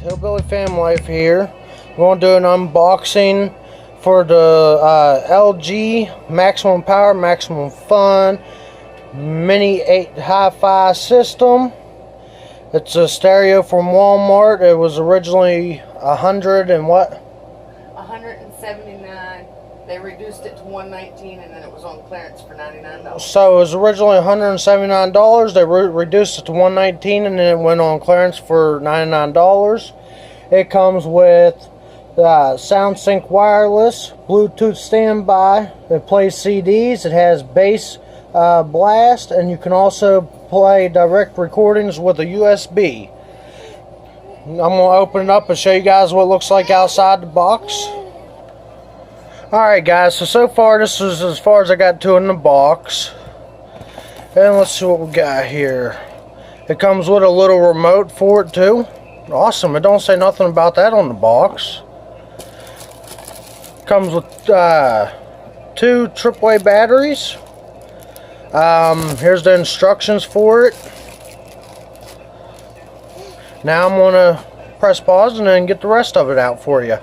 Hillbilly Fam Life here. We're going to do an unboxing for the LG Maximum Power, Maximum Fun Mini 8 Hi-Fi system. It's a stereo from Walmart. It was originally 100 and what? 179. They reduced it to 119 and then it was on clearance for $99. So it was originally $179. They reduced it to $119 and then it went on clearance for $99. It comes with SoundSync wireless, Bluetooth standby. It plays CDs. It has bass blast, and you can also play direct recordings with a USB. I'm going to open it up and show you guys what it looks like outside the box. Alright guys, so far this is as far as I got to in the box. And let's see what we got here. It comes with a little remote for it too. Awesome, it don't say nothing about that on the box. Comes with 2 AAA batteries. Here's the instructions for it. Now I'm going to press pause and then get the rest of it out for you.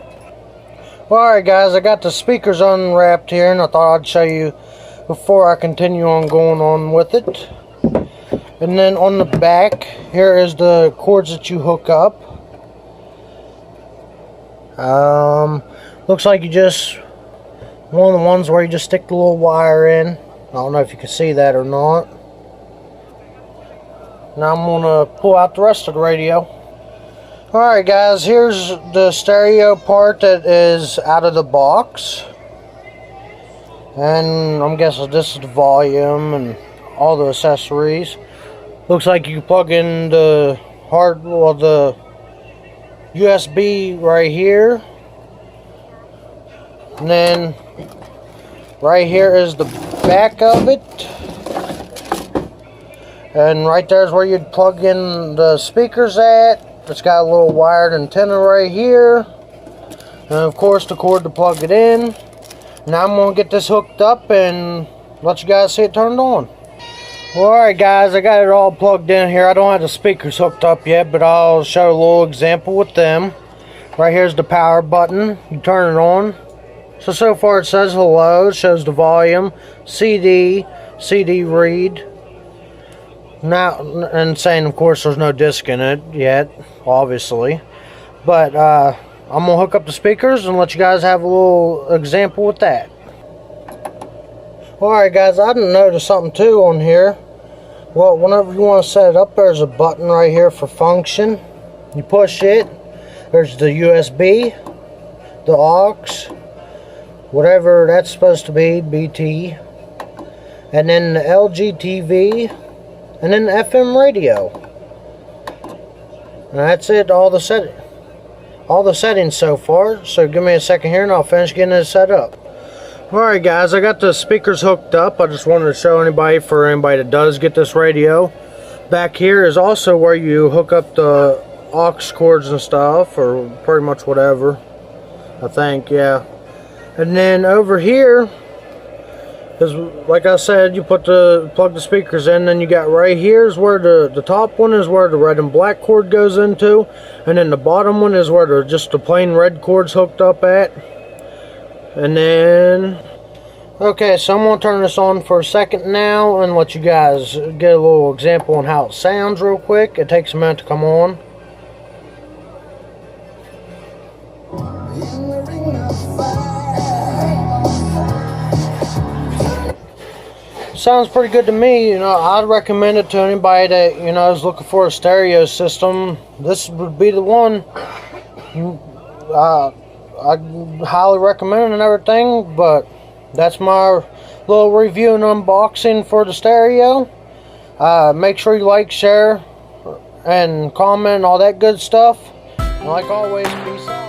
Alright guys, I got the speakers unwrapped here and I thought I'd show you before I continue on going on with it. And then on the back, here is the cords that you hook up. Looks like you just, one of the ones where you just stick the little wire in. I don't know if you can see that or not. Now I'm going to pull out the rest of the radio. Alright guys, here's the stereo part that is out of the box. And I'm guessing this is the volume and all the accessories. Looks like you can plug in the the USB right here. And then right here is the back of it. And right there is where you'd plug in the speakers at. It's got a little wired antenna right here. And of course the cord to plug it in. Now I'm going to get this hooked up and let you guys see it turned on. Well, alright guys, I got it all plugged in here. I don't have the speakers hooked up yet, but I'll show a little example with them. Right here's the power button. You turn it on. So far it says hello. It shows the volume, CD read. Now, and saying of course there's no disc in it yet, obviously. But I'm going to hook up the speakers and let you guys have a little example with that. Alright guys, I didn't notice something too on here. Well, whenever you want to set it up, there's a button right here for function. You push it. There's the USB, the aux, whatever that's supposed to be, BT. And then the LG TV. And then the FM radio. And that's it, all the settings so far. So give me a second here and I'll finish getting it set up. Alright guys, I got the speakers hooked up. I just wanted to show anybody that does get this radio. Back here is also where you hook up the aux cords and stuff, or pretty much whatever. I think, yeah. And then over here is, like I said, you plug the speakers in, then you got right here is where the top one is where the red and black cord goes into, and then the bottom one is where just the plain red cord's hooked up at. And then, okay, so I'm going to turn this on for a second now and let you guys get a little example on how it sounds real quick. It takes a minute to come on. Sounds pretty good to me. You know, I'd recommend it to anybody that, you know, is looking for a stereo system. This would be the one. I highly recommend it and everything, but that's my little review and unboxing for the stereo. Make sure you like, share, and comment, and all that good stuff. And like always, peace out.